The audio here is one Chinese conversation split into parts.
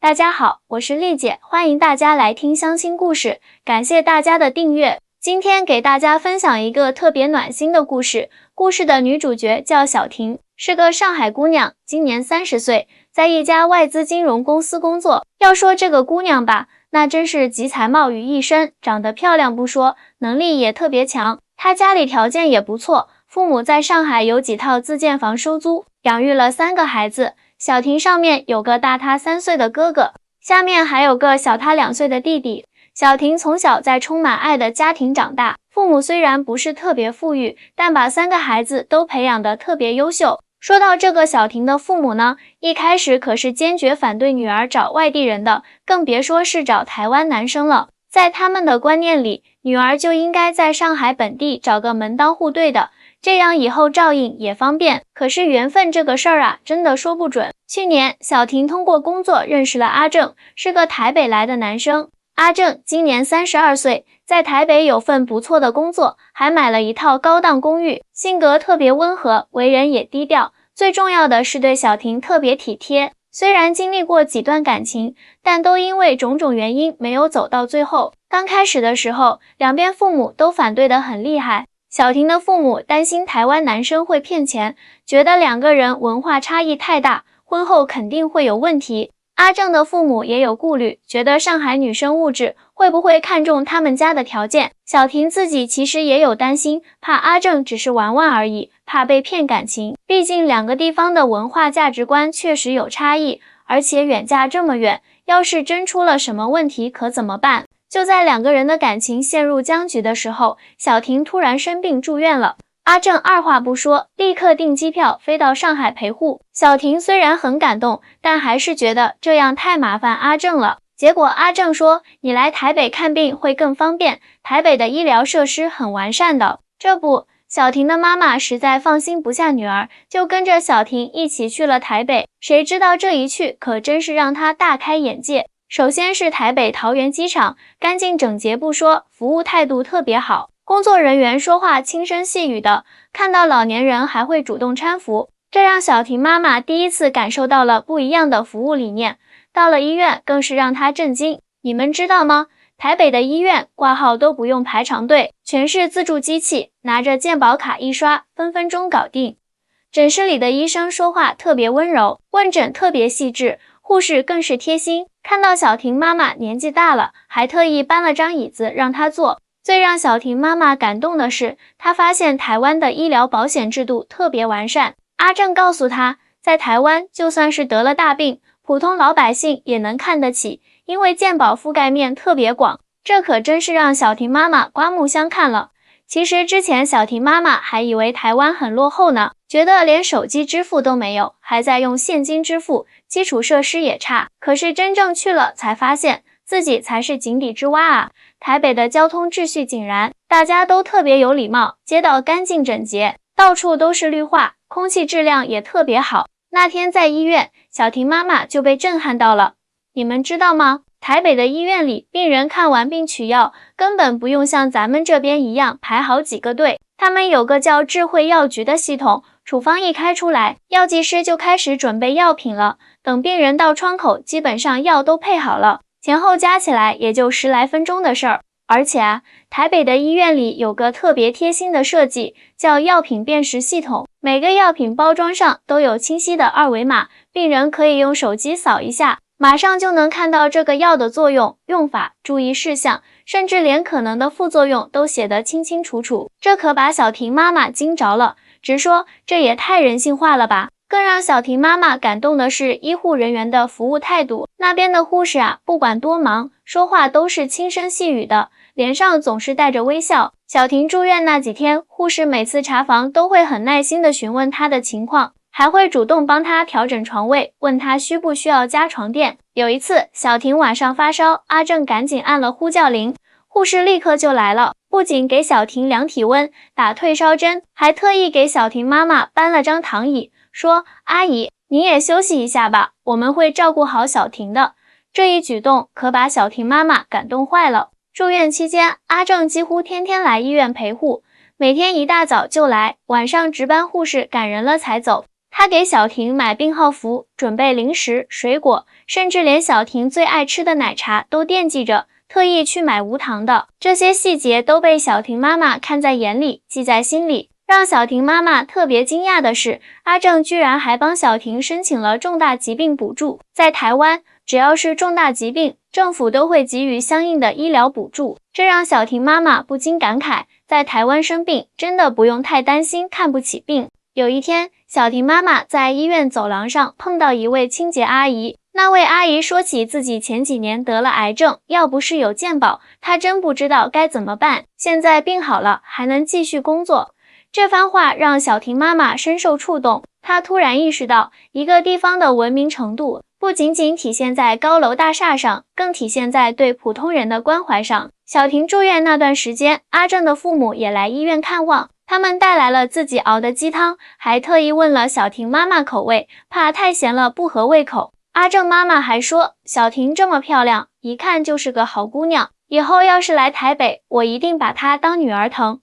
大家好，我是丽姐，欢迎大家来听相亲故事，感谢大家的订阅。今天给大家分享一个特别暖心的故事，故事的女主角叫小婷，是个上海姑娘，今年30岁，在一家外资金融公司工作。要说这个姑娘吧，那真是集才貌于一身，长得漂亮不说，能力也特别强。她家里条件也不错，父母在上海有几套自建房收租，养育了3个孩子。小婷上面有个大她3岁的哥哥，下面还有个小她2岁的弟弟。小婷从小在充满爱的家庭长大，父母虽然不是特别富裕，但把3个孩子都培养得特别优秀。说到这个小婷的父母呢，一开始可是坚决反对女儿找外地人的，更别说是找台湾男生了。在他们的观念里，女儿就应该在上海本地找个门当户对的，这样以后照应也方便。可是缘分这个事儿啊，真的说不准。去年，小婷通过工作认识了阿正，是个台北来的男生。阿正今年32岁，在台北有份不错的工作，还买了一套高档公寓，性格特别温和，为人也低调。最重要的是对小婷特别体贴。虽然经历过几段感情，但都因为种种原因没有走到最后。刚开始的时候，两边父母都反对得很厉害。小婷的父母担心台湾男生会骗钱，觉得2个人文化差异太大，婚后肯定会有问题。阿正的父母也有顾虑，觉得上海女生物质，会不会看中他们家的条件。小婷自己其实也有担心，怕阿正只是玩玩而已，怕被骗感情。毕竟2个地方的文化价值观确实有差异，而且远嫁这么远，要是真出了什么问题可怎么办？就在2个人的感情陷入僵局的时候，小婷突然生病住院了。阿正二话不说，立刻订机票飞到上海陪护。小婷虽然很感动，但还是觉得这样太麻烦阿正了。结果阿正说，你来台北看病会更方便，台北的医疗设施很完善的。这不，小婷的妈妈实在放心不下女儿，就跟着小婷一起去了台北。谁知道这一去可真是让她大开眼界。首先是台北桃园机场，干净整洁不说，服务态度特别好，工作人员说话轻声细语的，看到老年人还会主动搀扶，这让小婷妈妈第一次感受到了不一样的服务理念。到了医院更是让她震惊，你们知道吗？台北的医院挂号都不用排长队，全是自助机器，拿着健保卡一刷，分分钟搞定。诊室里的医生说话特别温柔，问诊特别细致，护士更是贴心，看到小婷妈妈年纪大了，还特意搬了张椅子让她坐。最让小婷妈妈感动的是，她发现台湾的医疗保险制度特别完善。阿正告诉她，在台湾就算是得了大病，普通老百姓也能看得起，因为健保覆盖面特别广。这可真是让小婷妈妈刮目相看了。其实之前小婷妈妈还以为台湾很落后呢，觉得连手机支付都没有，还在用现金支付，基础设施也差。可是真正去了才发现，自己才是井底之蛙啊！台北的交通秩序井然，大家都特别有礼貌，街道干净整洁，到处都是绿化，空气质量也特别好。那天在医院，小婷妈妈就被震撼到了。你们知道吗？台北的医院里，病人看完病取药，根本不用像咱们这边一样排好几个队。他们有个叫智慧药局的系统，处方一开出来，药剂师就开始准备药品了。等病人到窗口，基本上药都配好了，前后加起来也就10来分钟的事儿。而且啊，台北的医院里有个特别贴心的设计，叫药品辨识系统。每个药品包装上都有清晰的2维码，病人可以用手机扫一下，马上就能看到这个药的作用、用法、注意事项，甚至连可能的副作用都写得清清楚楚。这可把小婷妈妈惊着了，直说这也太人性化了吧。更让小婷妈妈感动的是医护人员的服务态度，那边的护士啊，不管多忙，说话都是轻声细语的，脸上总是带着微笑。小婷住院那几天，护士每次查房都会很耐心地询问她的情况，还会主动帮她调整床位，问她需不需要加床垫。有一次，小婷晚上发烧，阿正赶紧按了呼叫铃，护士立刻就来了，不仅给小婷量体温、打退烧针，还特意给小婷妈妈搬了张躺椅，说：“阿姨，你也休息一下吧，我们会照顾好小婷的。”这一举动可把小婷妈妈感动坏了。住院期间，阿正几乎天天来医院陪护，每天一大早就来，晚上值班护士赶人了才走。她给小婷买病号服，准备零食、水果，甚至连小婷最爱吃的奶茶都惦记着，特意去买无糖的。这些细节都被小婷妈妈看在眼里，记在心里。让小婷妈妈特别惊讶的是，阿正居然还帮小婷申请了重大疾病补助。在台湾，只要是重大疾病，政府都会给予相应的医疗补助，这让小婷妈妈不禁感慨，在台湾生病真的不用太担心看不起病。有一天，小婷妈妈在医院走廊上碰到一位清洁阿姨，那位阿姨说起自己前几年得了癌症，要不是有健保，她真不知道该怎么办，现在病好了，还能继续工作。这番话让小婷妈妈深受触动，她突然意识到，一个地方的文明程度不仅仅体现在高楼大厦上，更体现在对普通人的关怀上。小婷住院那段时间，阿正的父母也来医院看望，他们带来了自己熬的鸡汤，还特意问了小婷妈妈口味，怕太咸了不合胃口。阿正妈妈还说，小婷这么漂亮，一看就是个好姑娘，以后要是来台北，我一定把她当女儿疼。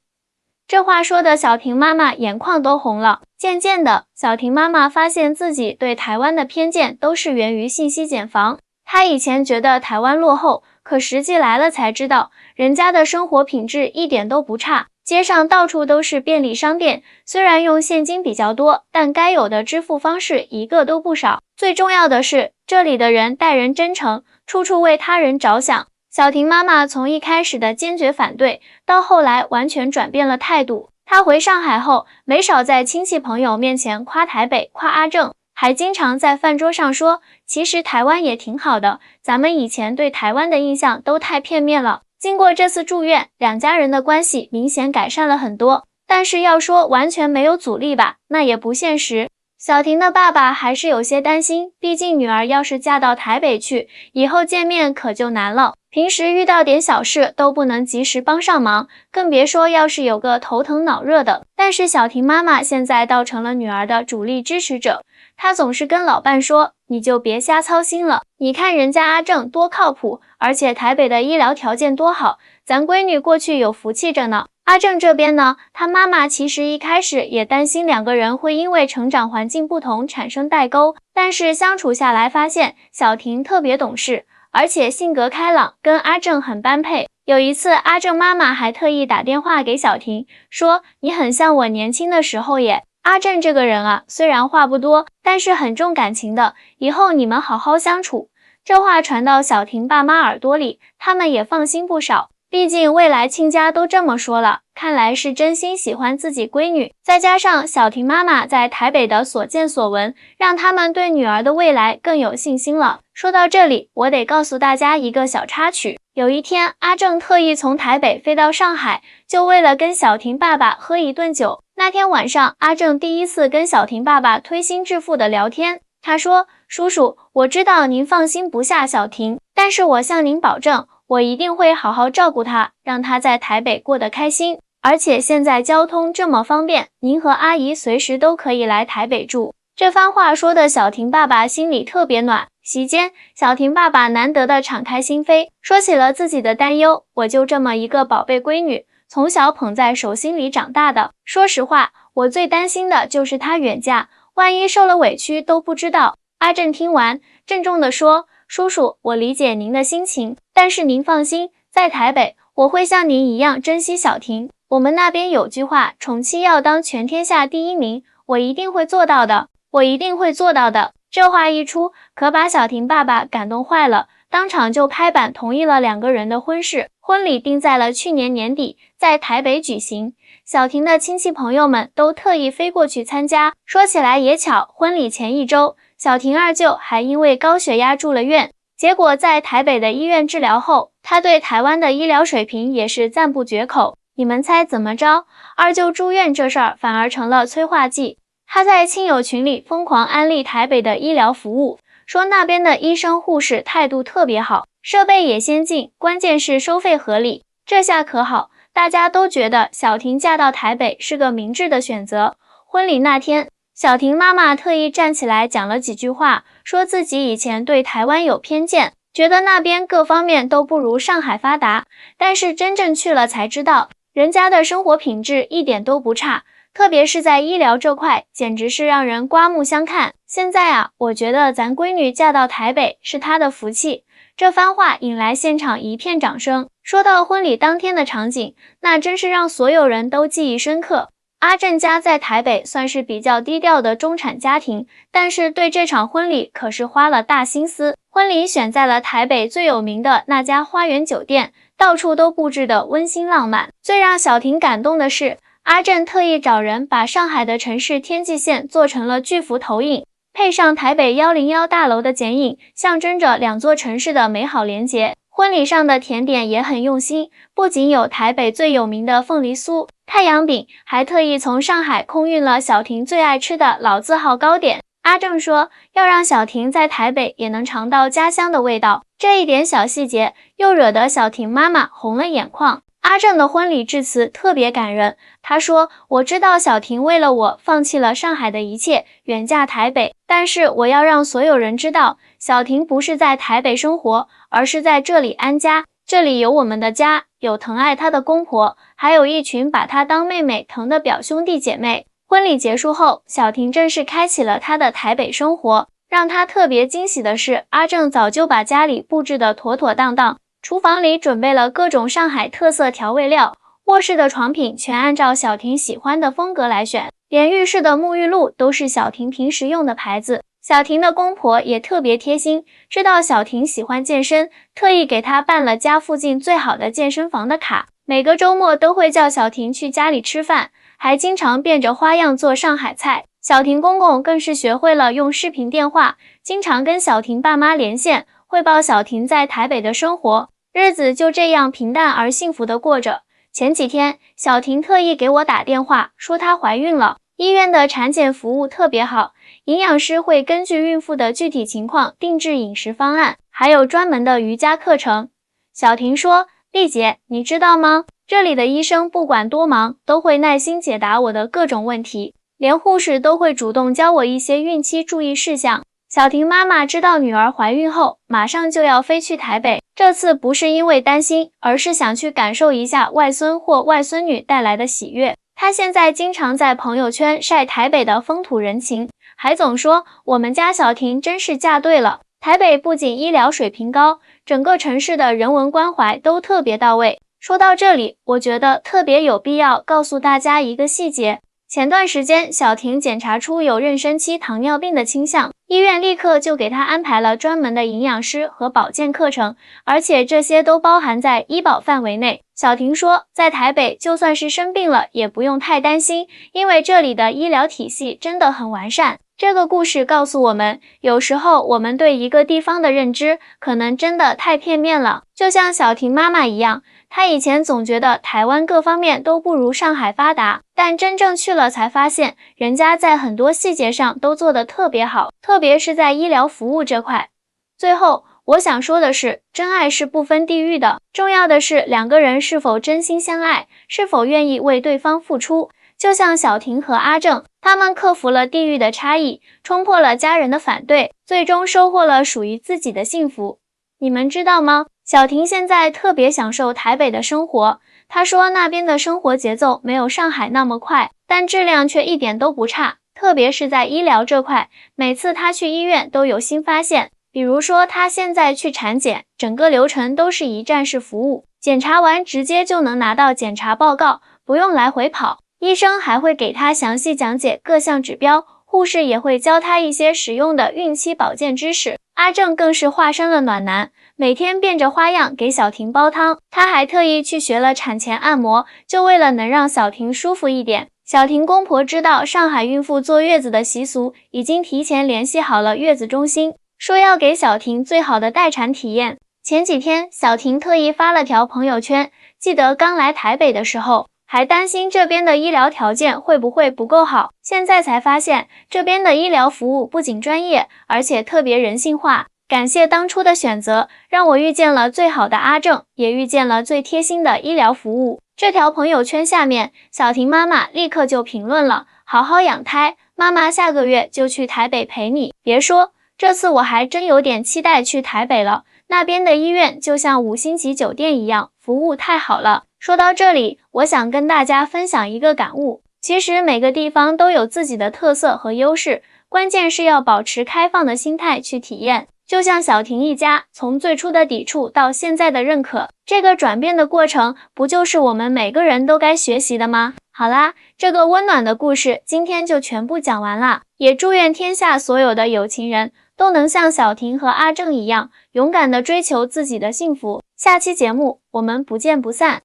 这话说的小婷妈妈眼眶都红了。渐渐的，小婷妈妈发现自己对台湾的偏见都是源于信息茧房。她以前觉得台湾落后，可实际来了才知道，人家的生活品质一点都不差。街上到处都是便利商店，虽然用现金比较多，但该有的支付方式一个都不少。最重要的是，这里的人待人真诚，处处为他人着想。小婷妈妈从一开始的坚决反对，到后来完全转变了态度。她回上海后，没少在亲戚朋友面前夸台北，夸阿正，还经常在饭桌上说，其实台湾也挺好的，咱们以前对台湾的印象都太片面了。经过这次住院，两家人的关系明显改善了很多，但是要说完全没有阻力吧，那也不现实。小婷的爸爸还是有些担心，毕竟女儿要是嫁到台北去，以后见面可就难了。平时遇到点小事都不能及时帮上忙，更别说要是有个头疼脑热的。但是小婷妈妈现在倒成了女儿的主力支持者，她总是跟老伴说，你就别瞎操心了，你看人家阿正多靠谱，而且台北的医疗条件多好，咱闺女过去有福气着呢。阿正这边呢，他妈妈其实一开始也担心两个人会因为成长环境不同产生代沟，但是相处下来发现小婷特别懂事，而且性格开朗，跟阿正很般配。有一次，阿正妈妈还特意打电话给小婷，说你很像我年轻的时候耶。阿正这个人啊，虽然话不多，但是很重感情的，以后你们好好相处。这话传到小婷爸妈耳朵里，他们也放心不少。毕竟未来亲家都这么说了，看来是真心喜欢自己闺女。再加上小婷妈妈在台北的所见所闻，让他们对女儿的未来更有信心了。说到这里，我得告诉大家一个小插曲。有一天，阿正特意从台北飞到上海，就为了跟小婷爸爸喝一顿酒。那天晚上，阿正第一次跟小婷爸爸推心置腹的聊天。他说，叔叔，我知道您放心不下小婷，但是我向您保证，我一定会好好照顾她，让她在台北过得开心。而且现在交通这么方便，您和阿姨随时都可以来台北住。这番话说的小婷爸爸心里特别暖。席间，小婷爸爸难得的敞开心扉，说起了自己的担忧。我就这么一个宝贝闺女，从小捧在手心里长大的。说实话，我最担心的就是她远嫁，万一受了委屈都不知道。阿正听完，郑重地说，叔叔，我理解您的心情，但是您放心，在台北，我会像您一样珍惜小婷。我们那边有句话，宠妻要当全天下第一名，我一定会做到的，我一定会做到的。这话一出，可把小婷爸爸感动坏了，当场就拍板同意了两个人的婚事。婚礼定在了去年年底，在台北举行。小婷的亲戚朋友们都特意飞过去参加。说起来也巧，婚礼前一周，小婷二舅还因为高血压住了院。结果在台北的医院治疗后，他对台湾的医疗水平也是赞不绝口。你们猜怎么着？二舅住院这事儿反而成了催化剂。他在亲友群里疯狂安利台北的医疗服务，说那边的医生护士态度特别好，设备也先进，关键是收费合理。这下可好，大家都觉得小婷嫁到台北是个明智的选择。婚礼那天，小婷妈妈特意站起来讲了几句话，说自己以前对台湾有偏见，觉得那边各方面都不如上海发达，但是真正去了才知道，人家的生活品质一点都不差。特别是在医疗这块，简直是让人刮目相看。现在啊，我觉得咱闺女嫁到台北是她的福气。这番话引来现场一片掌声。说到婚礼当天的场景，那真是让所有人都记忆深刻。阿正家在台北算是比较低调的中产家庭，但是对这场婚礼可是花了大心思。婚礼选在了台北最有名的那家花园酒店，到处都布置得温馨浪漫。最让小婷感动的是，阿正特意找人把上海的城市天际线做成了巨幅投影，配上台北101大楼的剪影，象征着两座城市的美好连结。婚礼上的甜点也很用心，不仅有台北最有名的凤梨酥、太阳饼，还特意从上海空运了小婷最爱吃的老字号糕点。阿正说要让小婷在台北也能尝到家乡的味道，这一点小细节又惹得小婷妈妈红了眼眶。阿正的婚礼致辞特别感人，他说：“我知道小婷为了我放弃了上海的一切，远嫁台北，但是我要让所有人知道，小婷不是在台北生活，而是在这里安家。这里有我们的家，有疼爱她的公婆，还有一群把她当妹妹疼的表兄弟姐妹。”婚礼结束后，小婷正式开启了她的台北生活。让她特别惊喜的是，阿正早就把家里布置得妥妥当当。厨房里准备了各种上海特色调味料，卧室的床品全按照小婷喜欢的风格来选，连浴室的沐浴露都是小婷平时用的牌子。小婷的公婆也特别贴心，知道小婷喜欢健身，特意给她办了家附近最好的健身房的卡，每个周末都会叫小婷去家里吃饭，还经常变着花样做上海菜。小婷公公更是学会了用视频电话，经常跟小婷爸妈连线，汇报小婷在台北的生活，日子就这样平淡而幸福的过着。前几天，小婷特意给我打电话，说她怀孕了，医院的产检服务特别好，营养师会根据孕妇的具体情况定制饮食方案，还有专门的瑜伽课程。小婷说：“丽姐，你知道吗？这里的医生不管多忙，都会耐心解答我的各种问题，连护士都会主动教我一些孕期注意事项。”小婷妈妈知道女儿怀孕后，马上就要飞去台北。这次不是因为担心，而是想去感受一下外孙或外孙女带来的喜悦。她现在经常在朋友圈晒台北的风土人情，还总说我们家小婷真是嫁对了。台北不仅医疗水平高，整个城市的人文关怀都特别到位。说到这里，我觉得特别有必要告诉大家一个细节。前段时间，小婷检查出有妊娠期糖尿病的倾向，医院立刻就给她安排了专门的营养师和保健课程，而且这些都包含在医保范围内。小婷说，在台北就算是生病了，也不用太担心，因为这里的医疗体系真的很完善。这个故事告诉我们，有时候我们对一个地方的认知可能真的太片面了，就像小婷妈妈一样，她以前总觉得台湾各方面都不如上海发达，但真正去了才发现，人家在很多细节上都做得特别好，特别是在医疗服务这块。最后，我想说的是，真爱是不分地域的，重要的是两个人是否真心相爱，是否愿意为对方付出。就像小婷和阿正，他们克服了地域的差异，冲破了家人的反对，最终收获了属于自己的幸福。你们知道吗？小婷现在特别享受台北的生活，她说那边的生活节奏没有上海那么快，但质量却一点都不差，特别是在医疗这块，每次她去医院都有新发现。比如说她现在去产检，整个流程都是一站式服务，检查完直接就能拿到检查报告，不用来回跑。医生还会给她详细讲解各项指标，护士也会教她一些实用的孕期保健知识。阿正更是化身了暖男，每天变着花样给小婷煲汤，他还特意去学了产前按摩，就为了能让小婷舒服一点。小婷公婆知道上海孕妇坐月子的习俗，已经提前联系好了月子中心，说要给小婷最好的待产体验。前几天，小婷特意发了条朋友圈，记得刚来台北的时候，还担心这边的医疗条件会不会不够好，现在才发现这边的医疗服务不仅专业，而且特别人性化。感谢当初的选择，让我遇见了最好的阿正，也遇见了最贴心的医疗服务。这条朋友圈下面，小婷妈妈立刻就评论了：好好养胎，妈妈下个月就去台北陪你。别说，这次我还真有点期待去台北了，那边的医院就像5星级酒店一样，服务太好了。说到这里，我想跟大家分享一个感悟，其实每个地方都有自己的特色和优势，关键是要保持开放的心态去体验。就像小婷一家，从最初的抵触到现在的认可，这个转变的过程，不就是我们每个人都该学习的吗？好啦，这个温暖的故事今天就全部讲完啦，也祝愿天下所有的有情人都能像小婷和阿正一样，勇敢地追求自己的幸福。下期节目我们不见不散。